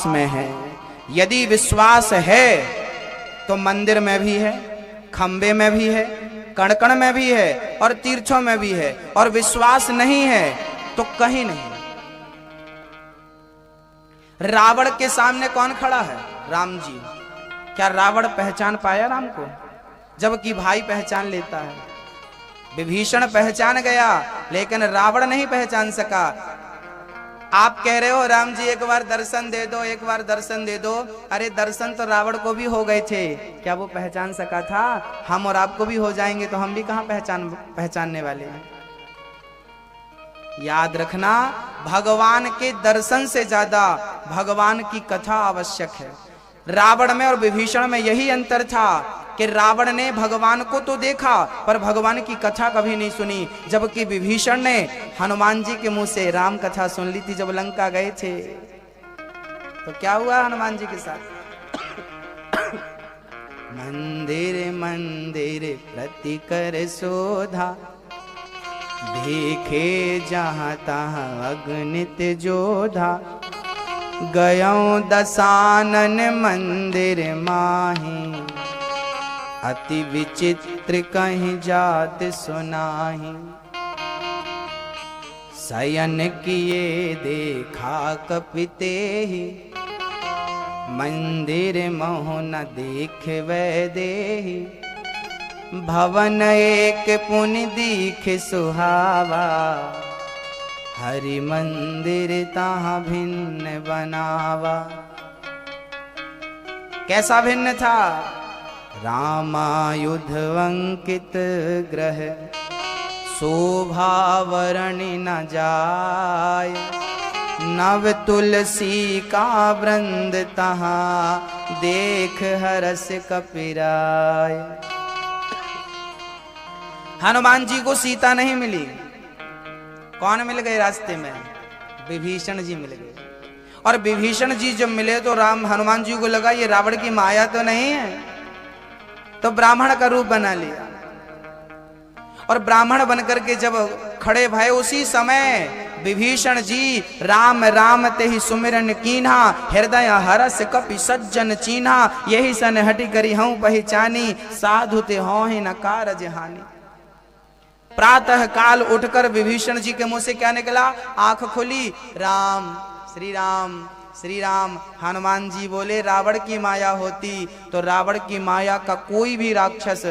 विश्वास में है। यदि विश्वास है तो मंदिर में भी है, खंबे में भी है, कण-कण में भी है और तीर्थों में भी है। और विश्वास नहीं है तो कहीं नहीं। रावण के सामने कौन खड़ा है? राम जी। क्या रावण पहचान पाया राम को? जबकि भाई पहचान लेता है। विभीषण पहचान गया लेकिन रावण नहीं पहचान सका। आप कह रहे हो राम जी एक बार दर्शन दे दो, एक बार दर्शन दे दो। अरे दर्शन तो रावण को भी हो गए थे, क्या वो पहचान सका था? हम और आपको भी हो जाएंगे तो हम भी कहां पहचानने वाले हैं। याद रखना, भगवान के दर्शन से ज्यादा भगवान की कथा आवश्यक है। रावण में और विभीषण में यही अंतर था कि रावण ने भगवान को तो देखा पर भगवान की कथा कभी नहीं सुनी, जबकि विभीषण ने हनुमान जी के मुंह से राम कथा सुन ली थी जब लंका गए थे। तो क्या हुआ हनुमान जी के साथ? मंदिर मंदिर प्रति कर शोधा, देखे जहाँ तहाँ अगणित जोधा। गयों दसानन मंदिर माही, अति विचित्र कहीं जात सुनाही। शयन किए देखा कपितेहि, मंदिर मोह न देख वै देहि। भवन एक पुनि दीख सुहावा, हरि मंदिर तहाँ भिन्न बनावा। कैसा भिन्न था? रामायुध अंकित ग्रह, शोभा वर्णि न जाय। नव तुलसी का वृंद तहाँ, देख हरस कपिराय। हनुमान जी को सीता नहीं मिली, कौन मिल गए रास्ते में? विभीषण जी मिल गए। और विभीषण जी जब मिले तो हनुमान जी को लगा ये रावण की माया तो नहीं है, तो ब्राह्मण का रूप बना लिया। और ब्राह्मण बनकर के जब खड़े भये, उसी समय विभीषण जी राम राम ते ही सुमिरन कीन्हा, हृदय हरस कपि सज्जन चीन्हा। यही सन हटि करी हूं पहचानी, साधु ते हों ही न कारज हानि। प्रातः काल उठकर विभीषण जी के मुंह से क्या निकला? आंख खुली, राम श्री राम श्री राम। हनुमान जी बोले रावण की माया होती तो रावण की माया का कोई भी राक्षस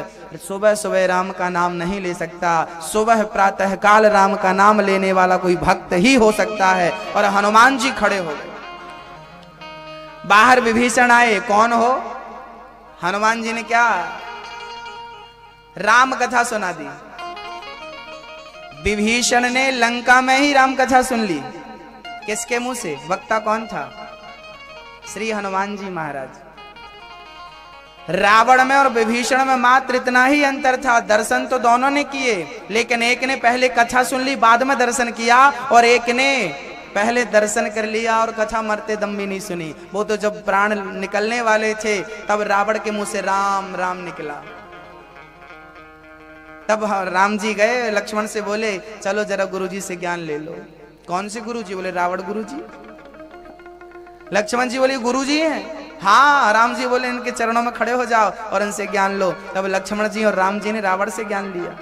सुबह सुबह राम का नाम नहीं ले सकता। सुबह प्रातः काल राम का नाम लेने वाला कोई भक्त ही हो सकता है। और हनुमान जी खड़े हो गए। बाहर विभीषण आए, कौन हो? हनुमान जी ने क्या? राम कथा सुना दी। विभीषण ने लंका में ही राम कथा सुन ली। किसके मुंह से? वक्ता कौन था? श्री हनुमान जी महाराज। रावण में और विभीषण में मात्र इतना ही अंतर था, दर्शन तो दोनों ने किए, लेकिन एक ने पहले कथा सुन ली बाद में दर्शन किया, और एक ने पहले दर्शन कर लिया और कथा मरते दम भी नहीं सुनी। वो तो जब प्राण निकलने वाले थे तब रावण के मुंह से राम राम निकला। तब राम जी गए, लक्ष्मण से बोले चलो जरा गुरुजी से ज्ञान ले लो। कौन से गुरुजी? बोले रावण गुरुजी। लक्ष्मण जी बोले गुरुजी हैं? हाँ। राम जी बोले इनके चरणों में खड़े हो जाओ और इनसे ज्ञान लो। तब लक्ष्मण जी और राम जी ने रावण से ज्ञान लिया।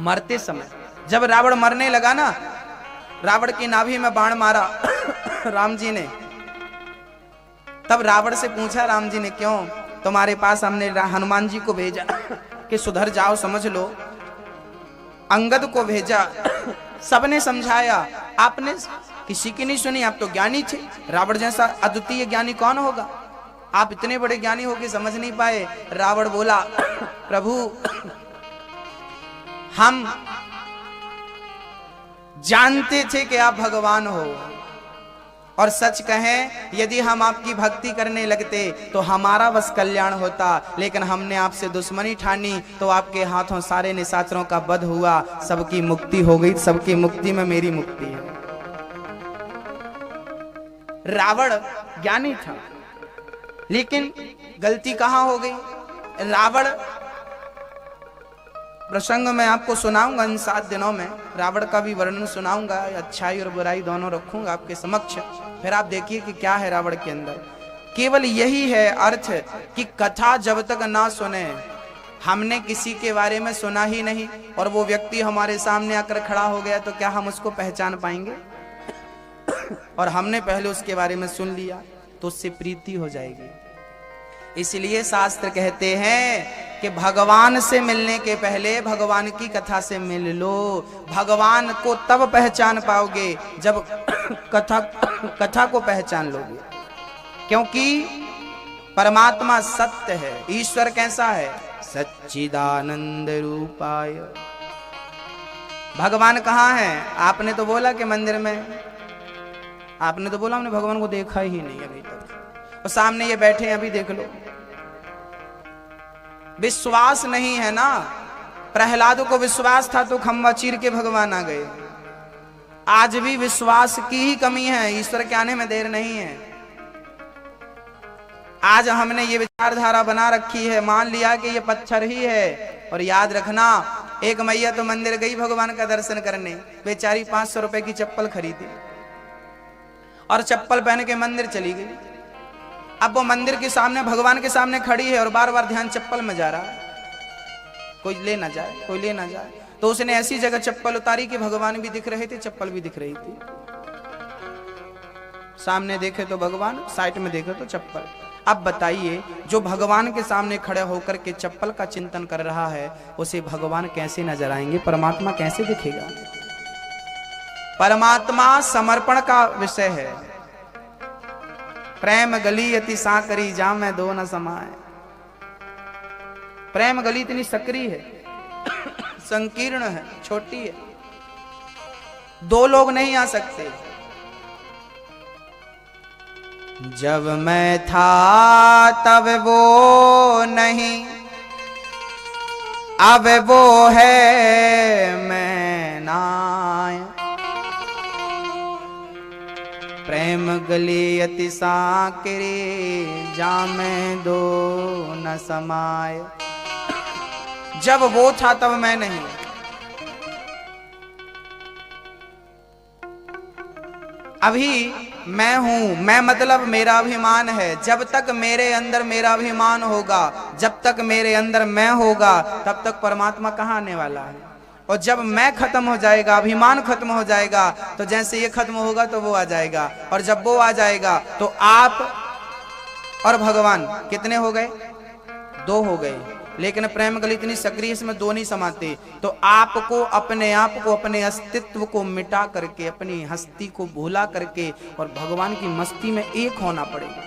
मरते समय जब रावण मरने लगा ना, रावण की नाभि में बाण मारा राम जी ने। तब रावण से पूछा राम जी ने, क्यों तुम्हारे पास हमने हनुमान जी को भेजा कि सुधर जाओ, समझ लो। अंगद को भेजा, सबने समझाया, आपने किसी की नहीं सुनी। आप तो ज्ञानी थे, रावण जैसा अद्वितीय ज्ञानी कौन होगा? आप इतने बड़े ज्ञानी होके समझ नहीं पाए। रावण बोला प्रभु हम जानते थे कि आप भगवान हो, और सच कहें यदि हम आपकी भक्ति करने लगते तो हमारा बस कल्याण होता, लेकिन हमने आपसे दुश्मनी ठानी तो आपके हाथों सारे निशाचरों का वध हुआ, सबकी मुक्ति हो गई। सबकी मुक्ति में मेरी मुक्ति है। रावण ज्ञानी था, लेकिन गलती कहां हो गई? रावण प्रसंग मैं आपको सुनाऊंगा इन 7 दिनों में, रावण का भी वर्णन सुनाऊंगा, अच्छाई और बुराई दोनों रखूंगा आपके समक्ष। फिर आप देखिए कि क्या है रावण के अंदर। केवल यही है अर्थ कि कथा जब तक ना सुने, हमने किसी के बारे में सुना ही नहीं और वो व्यक्ति हमारे सामने आकर खड़ा हो गया तो क्या हम उसको पहचान पाएंगे? और हमने पहले उसके बारे में सुन लिया तो उससे प्रीति हो जाएगी। इसलिए शास्त्र कहते हैं कि भगवान से मिलने के पहले भगवान की कथा से मिल लो। भगवान को तब पहचान पाओगे जब कथा को पहचान लोगे, क्योंकि परमात्मा सत्य है। ईश्वर कैसा है? सच्चिदानंद रूपाय। भगवान कहाँ है? आपने तो बोला कि मंदिर में, आपने तो बोला हमने भगवान को देखा ही नहीं अभी तक, और सामने ये बैठे हैं, अभी देख लो। विश्वास नहीं है ना। प्रहलाद को विश्वास था तो खंबा चीर के भगवान आ गए। आज भी विश्वास की ही कमी है, ईश्वर के आने में देर नहीं है। आज हमने ये विचारधारा बना रखी है, मान लिया कि ये पत्थर ही है। और याद रखना, एक मैया तो मंदिर गई भगवान का दर्शन करने, बेचारी 500 रुपए की चप्पल खरीदी और चप्पल पहन के मंदिर चली गई। अब वो मंदिर के सामने भगवान के सामने खड़ी है और बार बार ध्यान चप्पल में जा रहा है, कोई ले ना जाए, कोई ले ना जाए। तो उसने ऐसी जगह चप्पल उतारी कि भगवान भी दिख रहे थे, चप्पल भी दिख रही थी। सामने देखे तो भगवान, साइड में देखे तो चप्पल। अब बताइए, जो भगवान के सामने खड़े होकर के चप्पल का चिंतन कर रहा है, उसे भगवान कैसे नजर आएंगे? परमात्मा कैसे दिखेगा? परमात्मा समर्पण का विषय है। प्रेम गली अति साकरी, जा मैं दो न समाए। प्रेम गली इतनी सकरी है, संकीर्ण है, छोटी है, 2 लोग नहीं आ सकते। जब मैं था तब वो नहीं, अब वो है मैं नाय। प्रेम गली अति साकरी, जामे दो न समाए। जब वो था तब मैं नहीं। अभी मैं हूं, मैं मतलब मेरा अभिमान है। जब तक मेरे अंदर मेरा अभिमान होगा, जब तक मेरे अंदर मैं होगा, तब तक परमात्मा कहाँ आने वाला है? और जब मैं खत्म हो जाएगा, अभिमान खत्म हो जाएगा, तो जैसे ये खत्म होगा तो वो आ जाएगा। और जब वो आ जाएगा तो आप और भगवान कितने हो गए? 2 हो गए। लेकिन प्रेम गली इतनी सक्रिय, इसमें 2 नहीं समाते। तो आपको अपने आप को, अपने अस्तित्व को मिटा करके, अपनी हस्ती को भूला करके और भगवान की मस्ती में एक होना पड़ेगा।